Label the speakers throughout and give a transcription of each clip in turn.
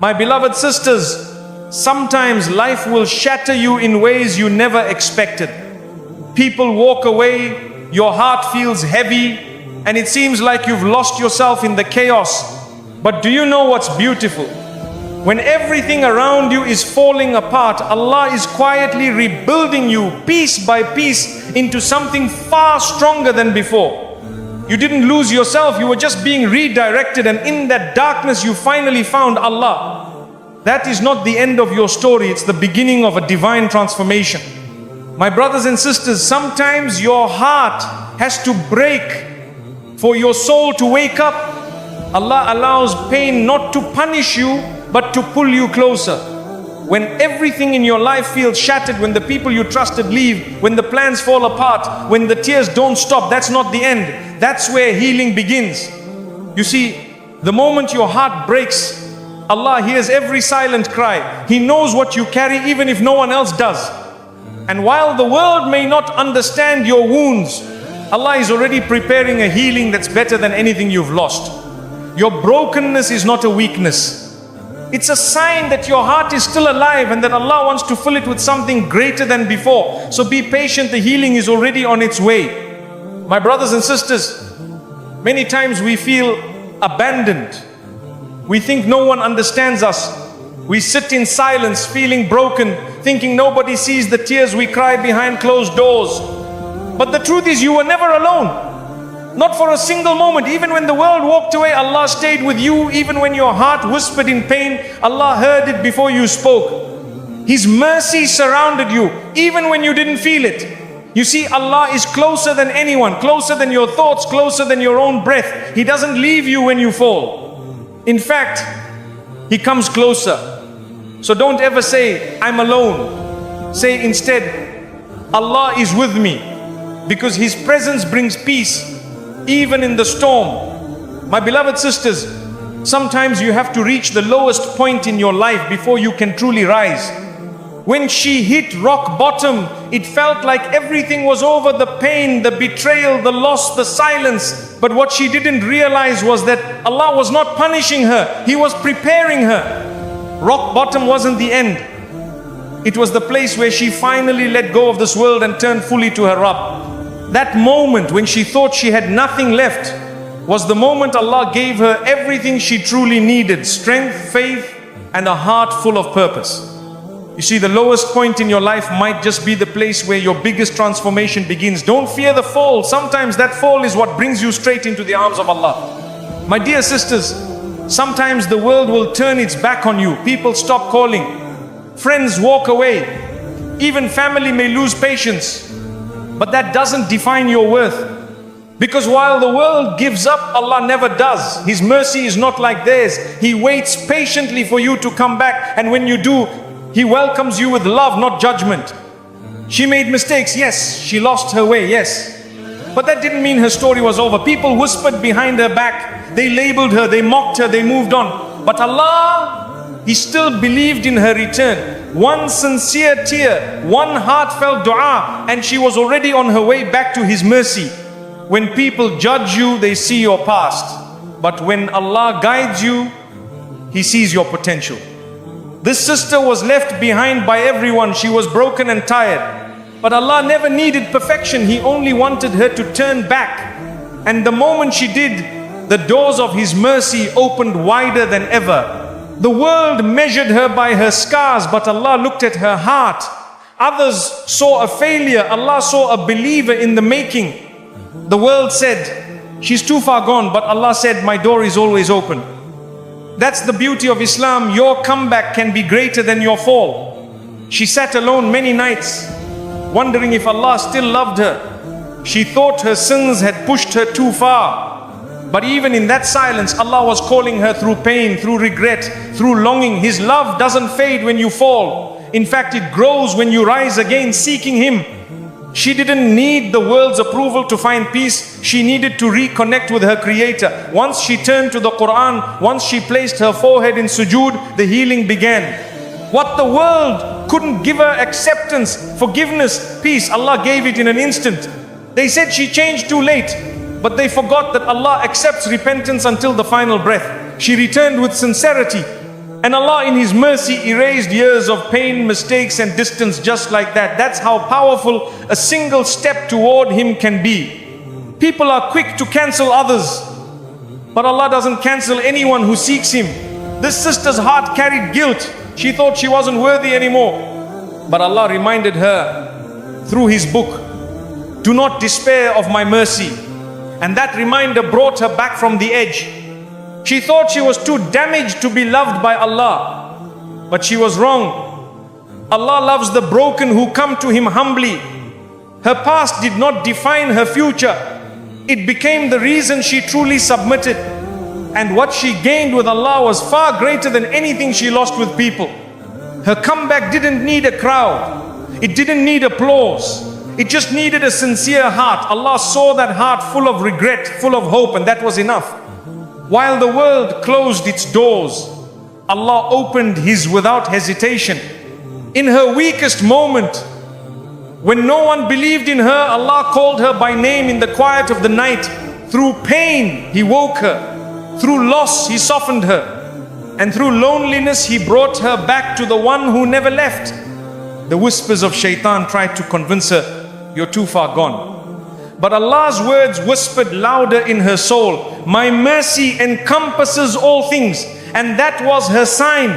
Speaker 1: My beloved sisters, sometimes life will shatter you in ways you never expected. People walk away, your heart feels heavy, and it seems like you've lost yourself in the chaos. But do you know what's beautiful? When everything around you is falling apart, Allah is quietly rebuilding you piece by piece into something far stronger than before. You didn't lose yourself, you were just being redirected, and in that darkness you finally found Allah. That is not the end of your story, it's the beginning of a divine transformation. My brothers and sisters, sometimes your heart has to break for your soul to wake up. Allah allows pain not to punish you, but to pull you closer. When everything in your life feels shattered, when the people you trusted leave, when the plans fall apart, when the tears don't stop, that's not the end. That's where healing begins. You see, the moment your heart breaks, Allah hears every silent cry. He knows what you carry even if no one else does. And while the world may not understand your wounds, Allah is already preparing a healing that's better than anything you've lost. Your brokenness is not a weakness. It's a sign that your heart is still alive and that Allah wants to fill it with something greater than before. So be patient, the healing is already on its way. My brothers and sisters, many times we feel abandoned. We think no one understands us. We sit in silence, feeling broken, thinking nobody sees the tears we cry behind closed doors. But the truth is, you were never alone. Not for a single moment. Even when the world walked away, Allah stayed with you. Even when your heart whispered in pain, Allah heard it before you spoke. His mercy surrounded you, even when you didn't feel it. You see, Allah is closer than anyone, closer than your thoughts, closer than your own breath. He doesn't leave you when you fall. In fact, He comes closer. So don't ever say, I'm alone. Say instead, Allah is with me, because His presence brings peace, even in the storm. My beloved sisters, sometimes you have to reach the lowest point in your life before you can truly rise. When she hit rock bottom, it felt like everything was over, the pain, the betrayal, the loss, the silence. But what she didn't realize was that Allah was not punishing her, He was preparing her. Rock bottom wasn't the end. It was the place where she finally let go of this world and turned fully to her Rabb. That moment when she thought she had nothing left was the moment Allah gave her everything she truly needed: strength, faith, and a heart full of purpose. You see, the lowest point in your life might just be the place where your biggest transformation begins. Don't fear the fall. Sometimes that fall is what brings you straight into the arms of Allah. My dear sisters, sometimes the world will turn its back on you. People stop calling. Friends walk away. Even family may lose patience. But that doesn't define your worth. Because while the world gives up, Allah never does. His mercy is not like theirs. He waits patiently for you to come back. And when you do, He welcomes you with love, not judgment. She made mistakes, yes. She lost her way, yes. But that didn't mean her story was over. People whispered behind her back. They labeled her, they mocked her, they moved on. But Allah, He still believed in her return. One sincere tear, one heartfelt dua, and she was already on her way back to His mercy. When people judge you, they see your past. But when Allah guides you, He sees your potential. This sister was left behind by everyone. She was broken and tired. But Allah never needed perfection. He only wanted her to turn back. And the moment she did, the doors of His mercy opened wider than ever. The world measured her by her scars, but Allah looked at her heart. Others saw a failure. Allah saw a believer in the making. The world said, she's too far gone, but Allah said, my door is always open. That's the beauty of Islam. Your comeback can be greater than your fall. She sat alone many nights, wondering if Allah still loved her. She thought her sins had pushed her too far. But even in that silence, Allah was calling her through pain, through regret, through longing. His love doesn't fade when you fall. In fact, it grows when you rise again, seeking Him. She didn't need the world's approval to find peace. She needed to reconnect with her Creator. Once she turned to the Quran, once she placed her forehead in sujood, the healing began. What the world couldn't give her: acceptance, forgiveness, peace, Allah gave it in an instant. They said she changed too late. But they forgot that Allah accepts repentance until the final breath. She returned with sincerity. And Allah in His mercy erased years of pain, mistakes and distance just like that. That's how powerful a single step toward Him can be. People are quick to cancel others, but Allah doesn't cancel anyone who seeks Him. This sister's heart carried guilt. She thought she wasn't worthy anymore. But Allah reminded her through His book, do not despair of my mercy. And that reminder brought her back from the edge. She thought she was too damaged to be loved by Allah, but she was wrong. Allah loves the broken who come to Him humbly. Her past did not define her future. It became the reason she truly submitted. And what she gained with Allah was far greater than anything she lost with people. Her comeback didn't need a crowd. It didn't need applause. It just needed a sincere heart. Allah saw that heart full of regret, full of hope, and that was enough. While the world closed its doors, Allah opened His without hesitation. In her weakest moment, when no one believed in her, Allah called her by name in the quiet of the night. Through pain, He woke her. Through loss, He softened her. And through loneliness, He brought her back to the one who never left. The whispers of shaitan tried to convince her, you're too far gone. But Allah's words whispered louder in her soul, my mercy encompasses all things. And that was her sign.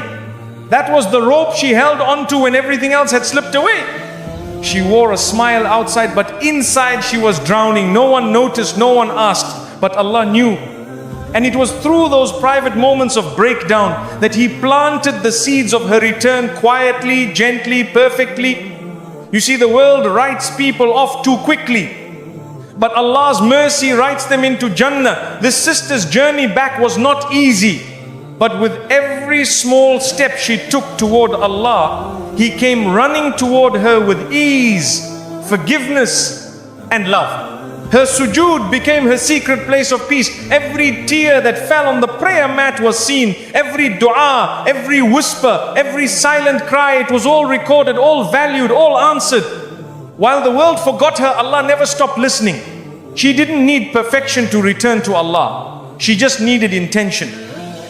Speaker 1: That was the rope she held onto when everything else had slipped away. She wore a smile outside, but inside she was drowning. No one noticed, no one asked, but Allah knew. And it was through those private moments of breakdown that He planted the seeds of her return quietly, gently, perfectly. You see, the world writes people off too quickly, but Allah's mercy writes them into Jannah. This sister's journey back was not easy, but with every small step she took toward Allah, He came running toward her with ease, forgiveness and love. Her sujood became her secret place of peace. Every tear that fell on the prayer mat was seen. Every dua, every whisper, every silent cry, it was all recorded, all valued, all answered. While the world forgot her, Allah never stopped listening. She didn't need perfection to return to Allah. She just needed intention.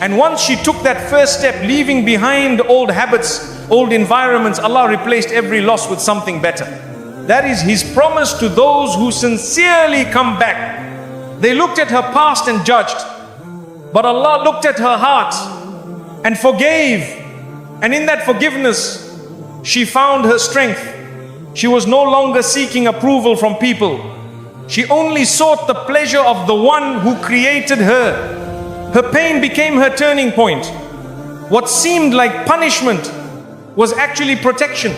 Speaker 1: And once she took that first step, leaving behind old habits, old environments, Allah replaced every loss with something better. That is His promise to those who sincerely come back. They looked at her past and judged, but Allah looked at her heart and forgave. And in that forgiveness, she found her strength. She was no longer seeking approval from people. She only sought the pleasure of the one who created her. Her pain became her turning point. What seemed like punishment was actually protection.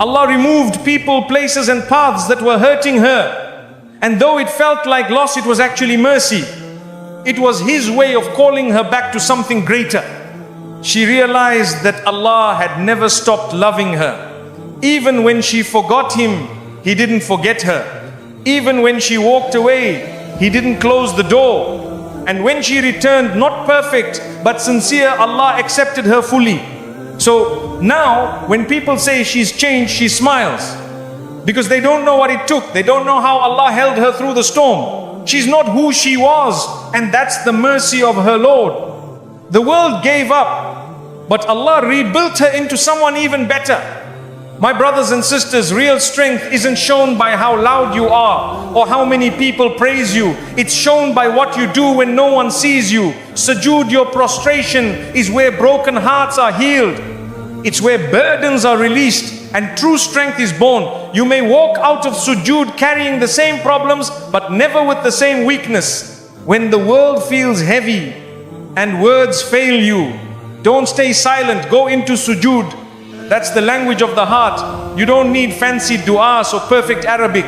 Speaker 1: Allah removed people, places and paths that were hurting her. And though it felt like loss, it was actually mercy. It was His way of calling her back to something greater. She realized that Allah had never stopped loving her. Even when she forgot Him, He didn't forget her. Even when she walked away, He didn't close the door. And when she returned, not perfect but sincere, Allah accepted her fully. So now when people say she's changed, she smiles, because they don't know what it took. They don't know how Allah held her through the storm. She's not who she was, and that's the mercy of her Lord. The world gave up, but Allah rebuilt her into someone even better. My brothers and sisters, real strength isn't shown by how loud you are or how many people praise you. It's shown by what you do when no one sees you. Sujood, your prostration, is where broken hearts are healed. It's where burdens are released and true strength is born. You may walk out of sujood carrying the same problems, but never with the same weakness. When the world feels heavy and words fail you, don't stay silent. Go into sujood. That's the language of the heart. You don't need fancy du'as or perfect Arabic.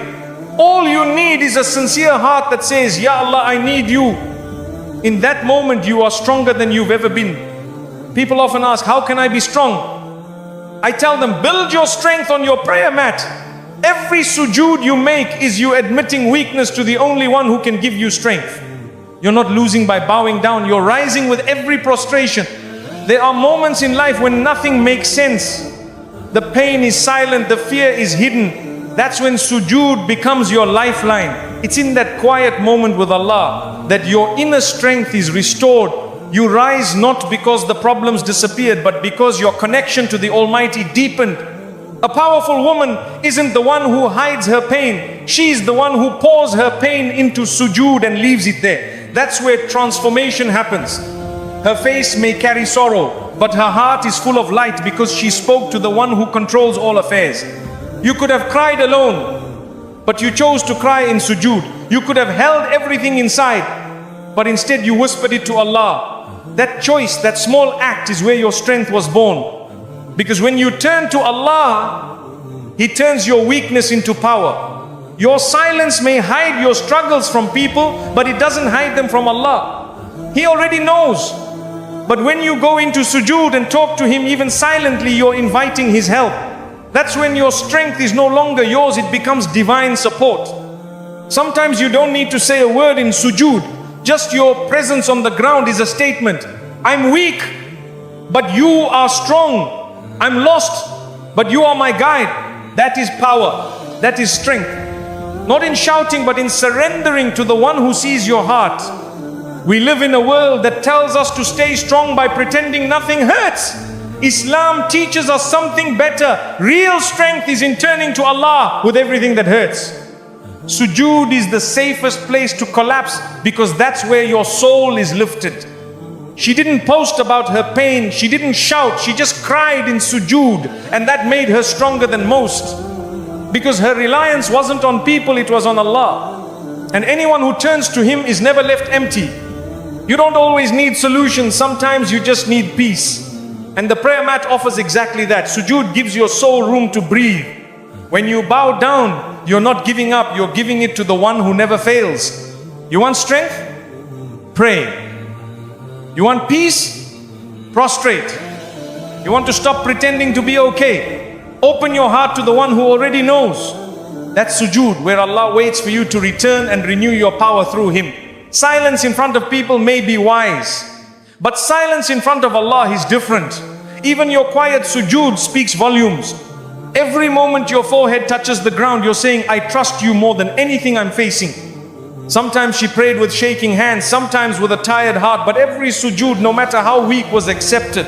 Speaker 1: All you need is a sincere heart that says, Ya Allah, I need you. In that moment, you are stronger than you've ever been. People often ask, how can I be strong? I tell them, build your strength on your prayer mat. Every sujood you make is you admitting weakness to the only one who can give you strength. You're not losing by bowing down. You're rising with every prostration. There are moments in life when nothing makes sense. The pain is silent, the fear is hidden. That's when sujood becomes your lifeline. It's in that quiet moment with Allah that your inner strength is restored you rise not because the problems disappeared, but because your connection to the Almighty deepened. A powerful woman isn't the one who hides her pain. She's the one who pours her pain into sujood and leaves it there. That's where transformation happens. Her face may carry sorrow, but her heart is full of light because she spoke to the one who controls all affairs. You could have cried alone, but you chose to cry in sujood. You could have held everything inside, but instead you whispered it to Allah. That choice, that small act is where your strength was born. Because when you turn to Allah, He turns your weakness into power. Your silence may hide your struggles from people, but it doesn't hide them from Allah. He already knows. But when you go into sujood and talk to Him even silently, you're inviting His help. That's when your strength is no longer yours, it becomes divine support. Sometimes you don't need to say a word in sujood. Just your presence on the ground is a statement. I'm weak, but you are strong. I'm lost, but you are my guide. That is power. That is strength. Not in shouting, but in surrendering to the one who sees your heart. We live in a world that tells us to stay strong by pretending nothing hurts. Islam teaches us something better. Real strength is in turning to Allah with everything that hurts. Sujood is the safest place to collapse because that's where your soul is lifted. She didn't post about her pain, she didn't shout, she just cried in sujood, and that made her stronger than most. Because her reliance wasn't on people, it was on Allah. And anyone who turns to Him is never left empty. You don't always need solutions, sometimes you just need peace. And the prayer mat offers exactly that. Sujood gives your soul room to breathe. When you bow down, you're not giving up, you're giving it to the one who never fails. You want strength? Pray. You want peace? Prostrate. You want to stop pretending to be okay? Open your heart to the one who already knows. That's sujood, where Allah waits for you to return and renew your power through Him. Silence in front of people may be wise, but silence in front of Allah is different. Even your quiet sujood speaks volumes. Every moment your forehead touches the ground, you're saying, I trust you more than anything I'm facing. Sometimes she prayed with shaking hands, sometimes with a tired heart, but every sujood, no matter how weak, was accepted.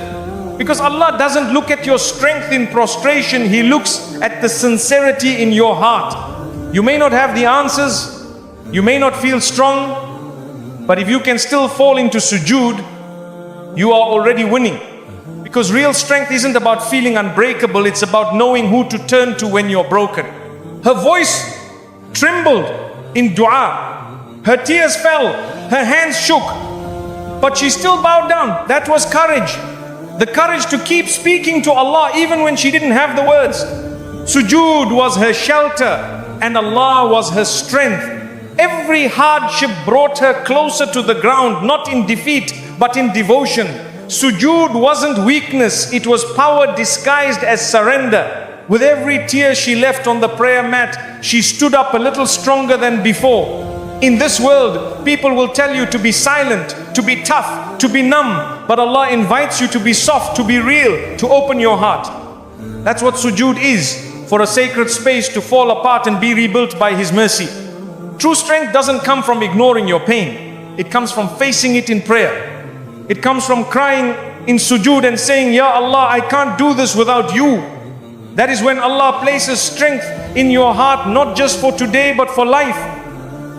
Speaker 1: Because Allah doesn't look at your strength in prostration, He looks at the sincerity in your heart. You may not have the answers, you may not feel strong, but if you can still fall into sujood, you are already winning. Because real strength isn't about feeling unbreakable, it's about knowing who to turn to when you're broken. Her voice trembled in dua. Her tears fell, her hands shook, but she still bowed down. That was courage. The courage to keep speaking to Allah even when she didn't have the words. Sujood was her shelter and Allah was her strength. Every hardship brought her closer to the ground, not in defeat, but in devotion. Sujood wasn't weakness, it was power disguised as surrender. With every tear she left on the prayer mat, she stood up a little stronger than before. In this world, people will tell you to be silent, to be tough, to be numb. But Allah invites you to be soft, to be real, to open your heart. That's what sujood is, for a sacred space to fall apart and be rebuilt by His mercy. True strength doesn't come from ignoring your pain. It comes from facing it in prayer. It comes from crying in sujood and saying, Ya Allah, I can't do this without you. That is when Allah places strength in your heart, not just for today, but for life.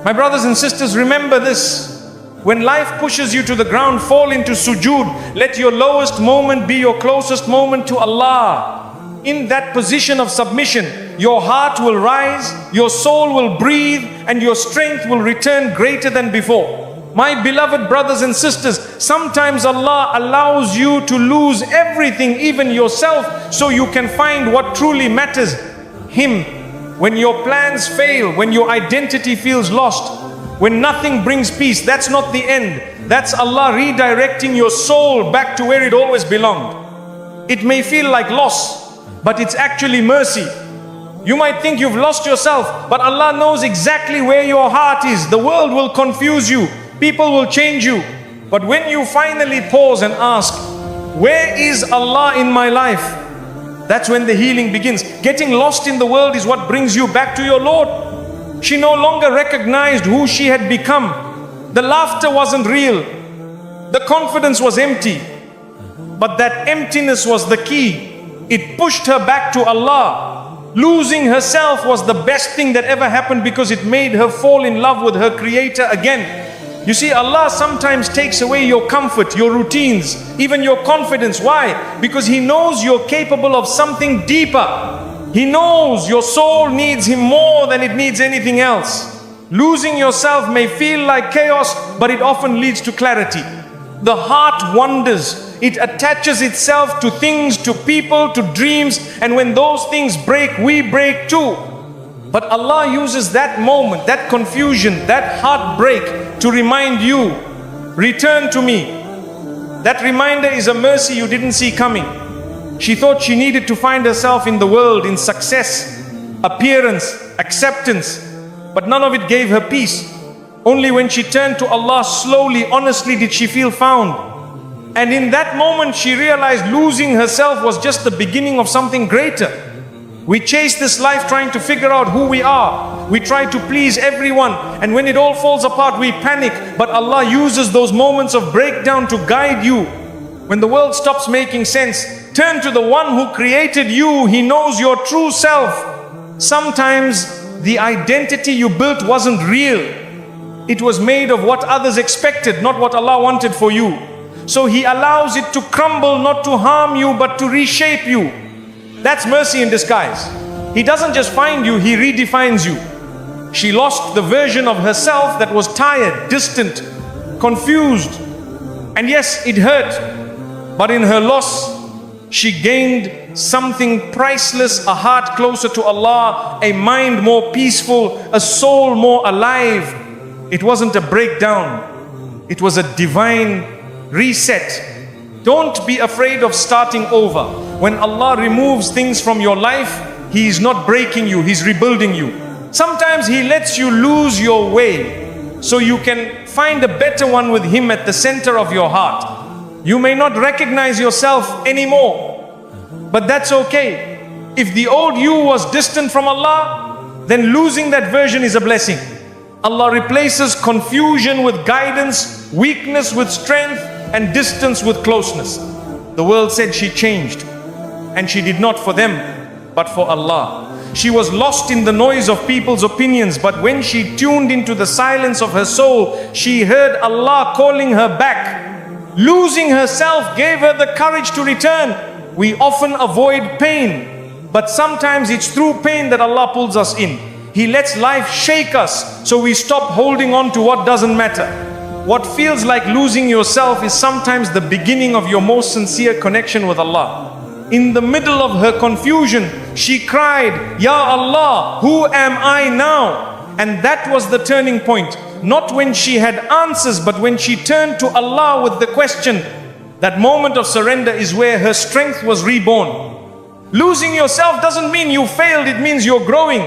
Speaker 1: My brothers and sisters, remember this. When life pushes you to the ground, fall into sujood. Let your lowest moment be your closest moment to Allah. In that position of submission, your heart will rise, your soul will breathe, and your strength will return greater than before. My beloved brothers and sisters, sometimes Allah allows you to lose everything, even yourself, so you can find what truly matters, Him. When your plans fail, when your identity feels lost, when nothing brings peace, that's not the end. That's Allah redirecting your soul back to where it always belonged. It may feel like loss, but it's actually mercy. You might think you've lost yourself, but Allah knows exactly where your heart is. The world will confuse you. People will change you. But when you finally pause and ask, where is Allah in my life? That's when the healing begins. Getting lost in the world is what brings you back to your Lord. She no longer recognized who she had become. The laughter wasn't real. The confidence was empty, but that emptiness was the key. It pushed her back to Allah. Losing herself was the best thing that ever happened, because it made her fall in love with her Creator again. You see, Allah sometimes takes away your comfort, your routines, even your confidence. Why? Because He knows you're capable of something deeper. He knows your soul needs Him more than it needs anything else. Losing yourself may feel like chaos, but it often leads to clarity. The heart wanders. It attaches itself to things, to people, to dreams, and when those things break, we break too. But Allah uses that moment, that confusion, that heartbreak to remind you, return to me. That reminder is a mercy you didn't see coming. She thought she needed to find herself in the world, in success, appearance, acceptance, but none of it gave her peace. Only when she turned to Allah slowly, honestly, did she feel found. And in that moment she realized losing herself was just the beginning of something greater. We chase this life trying to figure out who we are. We try to please everyone, and when it all falls apart we panic. But Allah uses those moments of breakdown to guide you. When the world stops making sense, turn to the one who created you. He knows your true self. Sometimes the identity you built wasn't real. It was made of what others expected, not what Allah wanted for you. So He allows it to crumble, not to harm you, but to reshape you. That's mercy in disguise. He doesn't just find you, He redefines you. She lost the version of herself that was tired, distant, confused. And yes, it hurt. But in her loss, she gained something priceless, a heart closer to Allah, a mind more peaceful, a soul more alive. It wasn't a breakdown. It was a divine reset. Don't be afraid of starting over. When Allah removes things from your life, He is not breaking you, He's rebuilding you. Sometimes He lets you lose your way so you can find a better one with Him at the center of your heart. You may not recognize yourself anymore, but that's okay. If the old you was distant from Allah, then losing that version is a blessing. Allah replaces confusion with guidance, weakness with strength, and distance with closeness. The world said she changed, and she did not for them, but for Allah. She was lost in the noise of people's opinions, but when she tuned into the silence of her soul, she heard Allah calling her back. Losing herself gave her the courage to return. We often avoid pain, but sometimes it's through pain that Allah pulls us in. He lets life shake us so we stop holding on to what doesn't matter. What feels like losing yourself is sometimes the beginning of your most sincere connection with Allah. In the middle of her confusion, she cried, Ya Allah, who am I now? And that was the turning point. Not when she had answers, but when she turned to Allah with the question. That moment of surrender is where her strength was reborn. Losing yourself doesn't mean you failed, it means you're growing.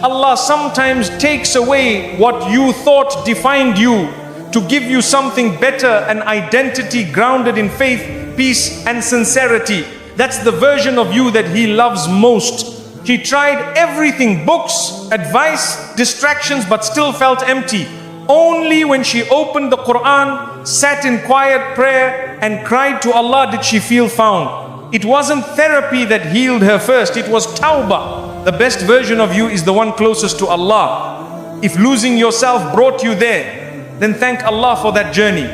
Speaker 1: Allah sometimes takes away what you thought defined you to give you something better, an identity grounded in faith, peace, and sincerity. That's the version of you that He loves most. She tried everything, books, advice, distractions, but still felt empty. Only when she opened the Quran, sat in quiet prayer, and cried to Allah did she feel found. It wasn't therapy that healed her first, it was tawbah. The best version of you is the one closest to Allah. If losing yourself brought you there, then thank Allah for that journey.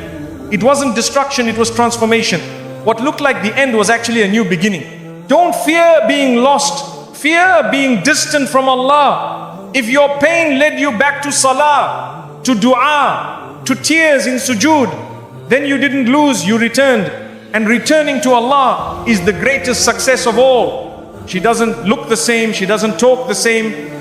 Speaker 1: It wasn't destruction, it was transformation. What looked like the end was actually a new beginning. Don't fear being lost. Fear being distant from Allah. If your pain led you back to salah, to dua, to tears in sujood, then you didn't lose, you returned. And returning to Allah is the greatest success of all. She doesn't look the same, she doesn't talk the same,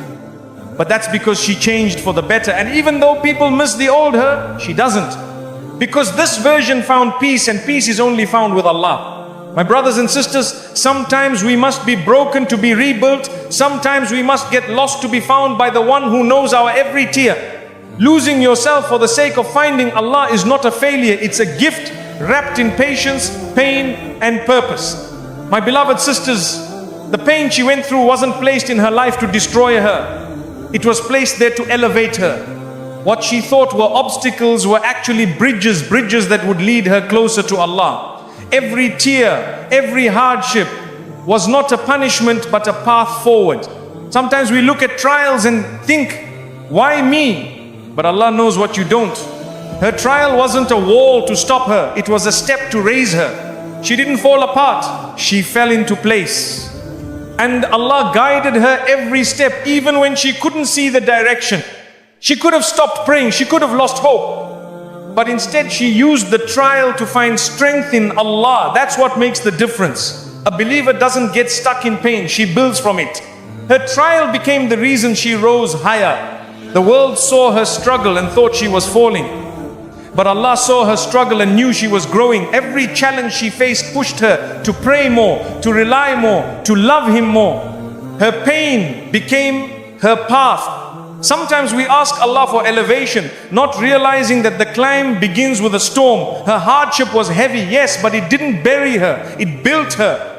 Speaker 1: but that's because she changed for the better. And even though people miss the old her, she doesn't. Because this version found peace, and peace is only found with Allah. My brothers and sisters, sometimes we must be broken to be rebuilt. Sometimes we must get lost to be found by the one who knows our every tear. Losing yourself for the sake of finding Allah is not a failure, it's a gift wrapped in patience, pain, and purpose. My beloved sisters, the pain she went through wasn't placed in her life to destroy her. It was placed there to elevate her. What she thought were obstacles were actually bridges that would lead her closer to Allah. Every tear, every hardship was not a punishment but a path forward. Sometimes we look at trials and think, why me? But Allah knows what you don't. Her trial wasn't a wall to stop her, it was a step to raise her. She didn't fall apart, she fell into place. And Allah guided her every step, even when she couldn't see the direction. She could have stopped praying, she could have lost hope. But instead she used the trial to find strength in Allah. That's what makes the difference. A believer doesn't get stuck in pain, she builds from it. Her trial became the reason she rose higher. The world saw her struggle and thought she was falling. But Allah saw her struggle and knew she was growing. Every challenge she faced pushed her to pray more, to rely more, to love Him more. Her pain became her path. Sometimes we ask Allah for elevation, not realizing that the climb begins with a storm. Her hardship was heavy, yes, but it didn't bury her, it built her.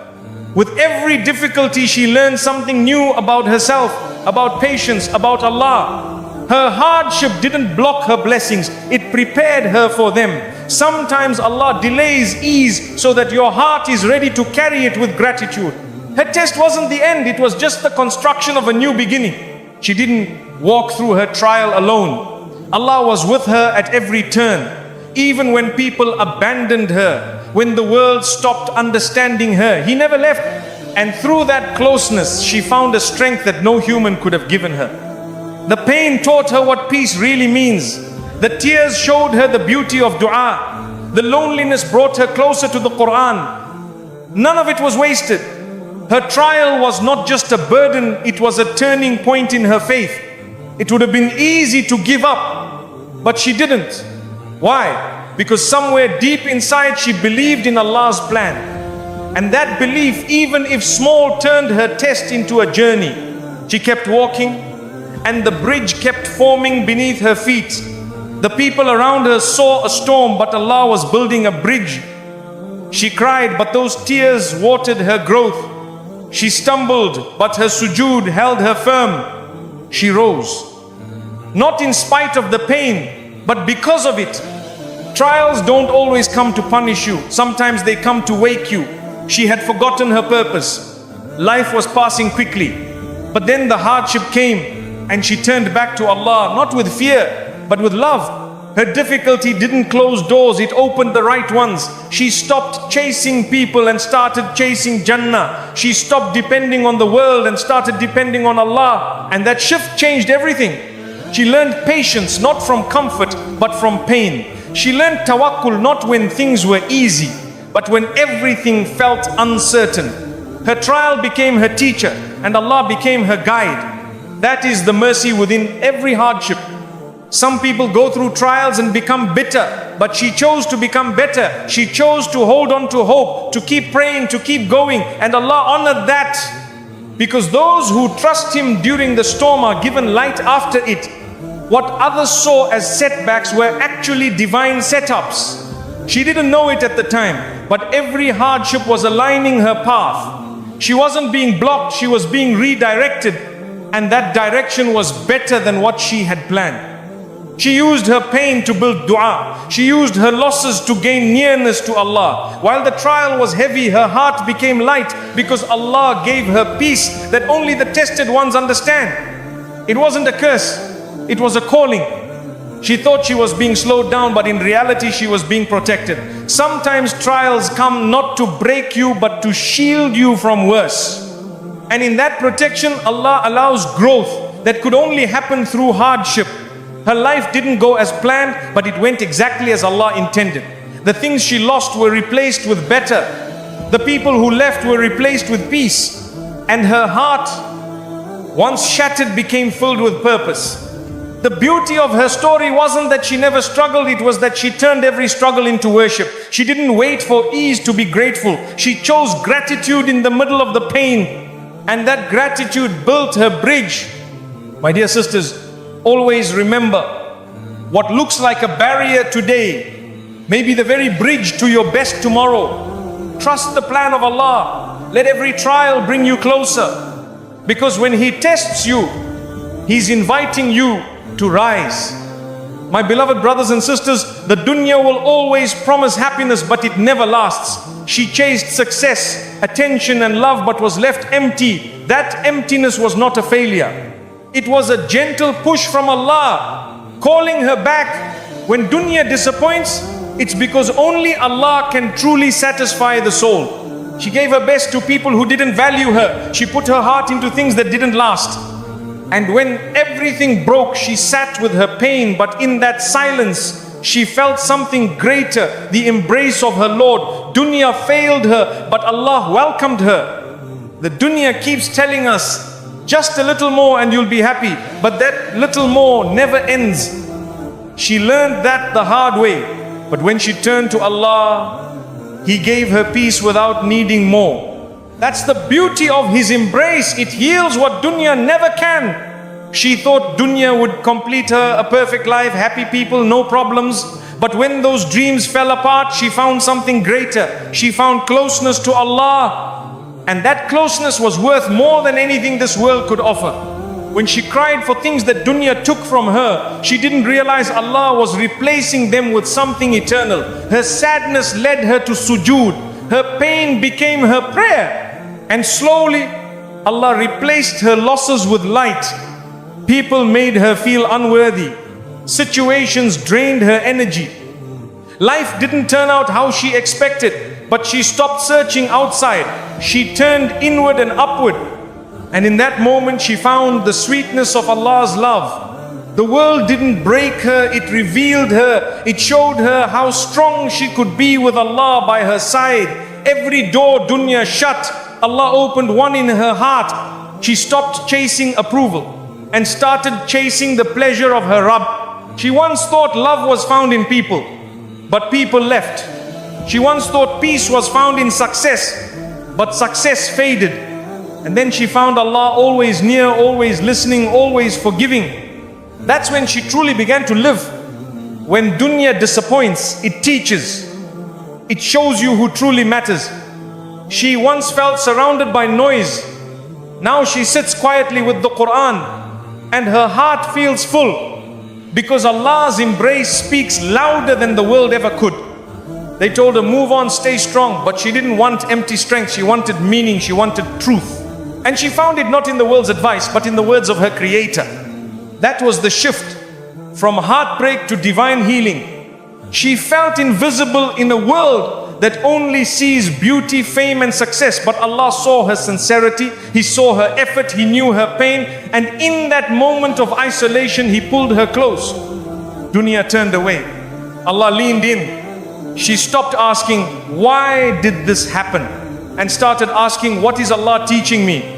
Speaker 1: With every difficulty she learned something new about herself, about patience, about Allah. Her hardship didn't block her blessings, it prepared her for them. Sometimes Allah delays ease so that your heart is ready to carry it with gratitude. Her test wasn't the end, it was just the construction of a new beginning. She didn't walk through her trial alone. Allah was with her at every turn. Even when people abandoned her, when the world stopped understanding her, He never left. And through that closeness, she found a strength that no human could have given her. The pain taught her what peace really means. The tears showed her the beauty of dua. The loneliness brought her closer to the Quran. None of it was wasted. Her trial was not just a burden, it was a turning point in her faith. It would have been easy to give up, but she didn't. Why? Because somewhere deep inside she believed in Allah's plan. And that belief, even if small, turned her test into a journey. She kept walking, and the bridge kept forming beneath her feet. The people around her saw a storm, but Allah was building a bridge. She cried, but those tears watered her growth. She stumbled, but her sujood held her firm. She rose. Not in spite of the pain, but because of it. Trials don't always come to punish you. Sometimes they come to wake you. She had forgotten her purpose. Life was passing quickly. But then the hardship came, and she turned back to Allah, not with fear, but with love. Her difficulty didn't close doors, it opened the right ones. She stopped chasing people and started chasing Jannah. She stopped depending on the world and started depending on Allah. And that shift changed everything. She learned patience, not from comfort, but from pain. She learned tawakkul, not when things were easy, but when everything felt uncertain. Her trial became her teacher, and Allah became her guide. That is the mercy within every hardship. Some people go through trials and become bitter, but she chose to become better. She chose to hold on to hope, to keep praying, to keep going, and Allah honored that. Because those who trust Him during the storm are given light after it. What others saw as setbacks were actually divine setups. She didn't know it at the time, but every hardship was aligning her path. She wasn't being blocked, she was being redirected, and that direction was better than what she had planned. She used her pain to build dua. She used her losses to gain nearness to Allah. While the trial was heavy, her heart became light because Allah gave her peace that only the tested ones understand. It wasn't a curse, it was a calling. She thought she was being slowed down, but in reality she was being protected. Sometimes trials come not to break you, but to shield you from worse. And in that protection, Allah allows growth that could only happen through hardship. Her life didn't go as planned, but it went exactly as Allah intended. The things she lost were replaced with better. The people who left were replaced with peace. And her heart, once shattered, became filled with purpose. The beauty of her story wasn't that she never struggled, it was that she turned every struggle into worship. She didn't wait for ease to be grateful. She chose gratitude in the middle of the pain. And that gratitude built her bridge. My dear sisters, always remember, what looks like a barrier today may be the very bridge to your best tomorrow. Trust the plan of Allah. Let every trial bring you closer. Because when He tests you, He's inviting you to rise. My beloved brothers and sisters, the dunya will always promise happiness, but it never lasts. She chased success, attention and love, but was left empty. That emptiness was not a failure. It was a gentle push from Allah, calling her back. When dunya disappoints, it's because only Allah can truly satisfy the soul. She gave her best to people who didn't value her. She put her heart into things that didn't last. And when everything broke, she sat with her pain, but in that silence, she felt something greater, the embrace of her Lord. Dunya failed her, but Allah welcomed her. The dunya keeps telling us, just a little more and you'll be happy. But that little more never ends. She learned that the hard way. But when she turned to Allah, He gave her peace without needing more. That's the beauty of His embrace. It heals what dunya never can. She thought dunya would complete her, a perfect life, happy people, no problems. But when those dreams fell apart, she found something greater. She found closeness to Allah. And that closeness was worth more than anything this world could offer. When she cried for things that dunya took from her, she didn't realize Allah was replacing them with something eternal. Her sadness led her to sujood. Her pain became her prayer. And slowly, Allah replaced her losses with light. People made her feel unworthy. Situations drained her energy. Life didn't turn out how she expected, but she stopped searching outside. She turned inward and upward. And in that moment, she found the sweetness of Allah's love. The world didn't break her, it revealed her. It showed her how strong she could be with Allah by her side. Every door dunya shut, Allah opened one in her heart. She stopped chasing approval and started chasing the pleasure of her Rabb. She once thought love was found in people, but people left. She once thought peace was found in success, but success faded. And then she found Allah always near, always listening, always forgiving. That's when she truly began to live. When dunya disappoints, it teaches. It shows you who truly matters. She once felt surrounded by noise. Now she sits quietly with the Quran and her heart feels full, because Allah's embrace speaks louder than the world ever could. They told her, move on, stay strong, but she didn't want empty strength. She wanted meaning, she wanted truth. And she found it not in the world's advice, but in the words of her Creator. That was the shift from heartbreak to divine healing. She felt invisible in a world that only sees beauty, fame and success. But Allah saw her sincerity, He saw her effort, He knew her pain. And in that moment of isolation, He pulled her close. Dunya turned away. Allah leaned in. She stopped asking, why did this happen? And started asking, what is Allah teaching me?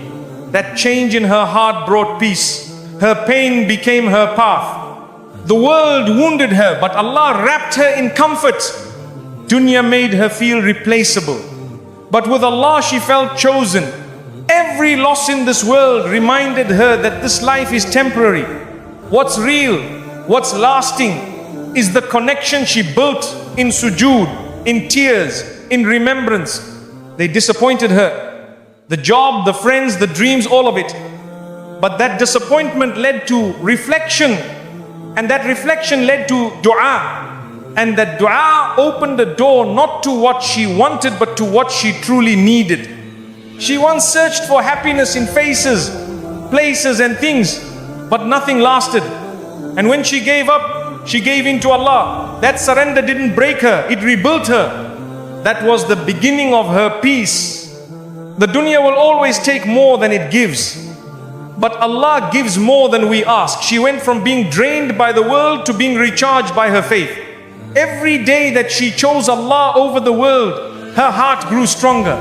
Speaker 1: That change in her heart brought peace. Her pain became her path. The world wounded her, but Allah wrapped her in comfort. Dunya made her feel replaceable, but with Allah she felt chosen. Every loss in this world reminded her that this life is temporary. What's real, what's lasting is the connection she built in sujood, in tears, in remembrance. They disappointed her. The job, the friends, the dreams, all of it. But that disappointment led to reflection, and that reflection led to dua. And that dua opened the door not to what she wanted, but to what she truly needed. She once searched for happiness in faces, places and things, but nothing lasted. And when she gave up, she gave in to Allah. That surrender didn't break her, it rebuilt her. That was the beginning of her peace. The dunya will always take more than it gives, but Allah gives more than we ask. She went from being drained by the world to being recharged by her faith. Every day that she chose Allah over the world, her heart grew stronger.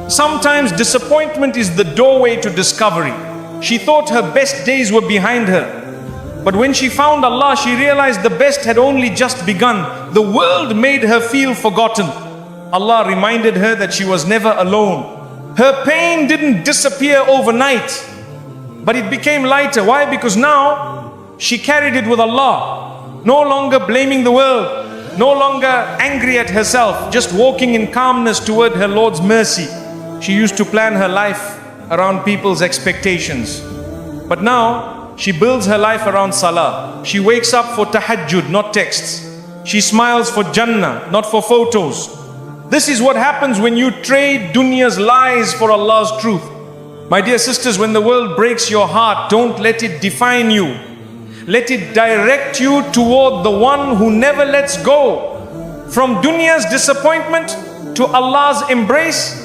Speaker 1: Sometimes disappointment is the doorway to discovery. She thought her best days were behind her. But when she found Allah, she realized the best had only just begun. The world made her feel forgotten. Allah reminded her that she was never alone. Her pain didn't disappear overnight, but it became lighter. Why? Because now she carried it with Allah. No longer blaming the world, no longer angry at herself, just walking in calmness toward her Lord's mercy. She used to plan her life around people's expectations. But now She builds her life around salah. She wakes up for tahajjud, not texts. She smiles for Jannah, not for photos. This is what happens when you trade dunya's lies for Allah's truth. My dear sisters, when the world breaks your heart, don't let it define you. Let it direct you toward the one who never lets go. From dunya's disappointment to Allah's embrace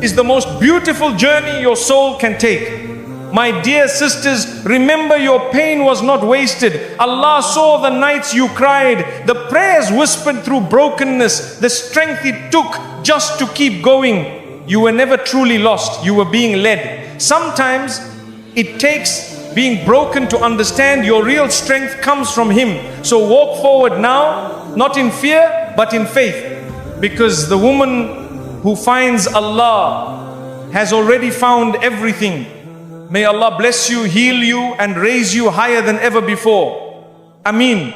Speaker 1: is the most beautiful journey your soul can take. My dear sisters, remember your pain was not wasted. Allah saw the nights you cried, the prayers whispered through brokenness, the strength it took just to keep going. You were never truly lost, you were being led. Sometimes it takes being broken to understand your real strength comes from Him. So walk forward now, not in fear, but in faith. Because the woman who finds Allah has already found everything. May Allah bless you, heal you, and raise you higher than ever before. Ameen.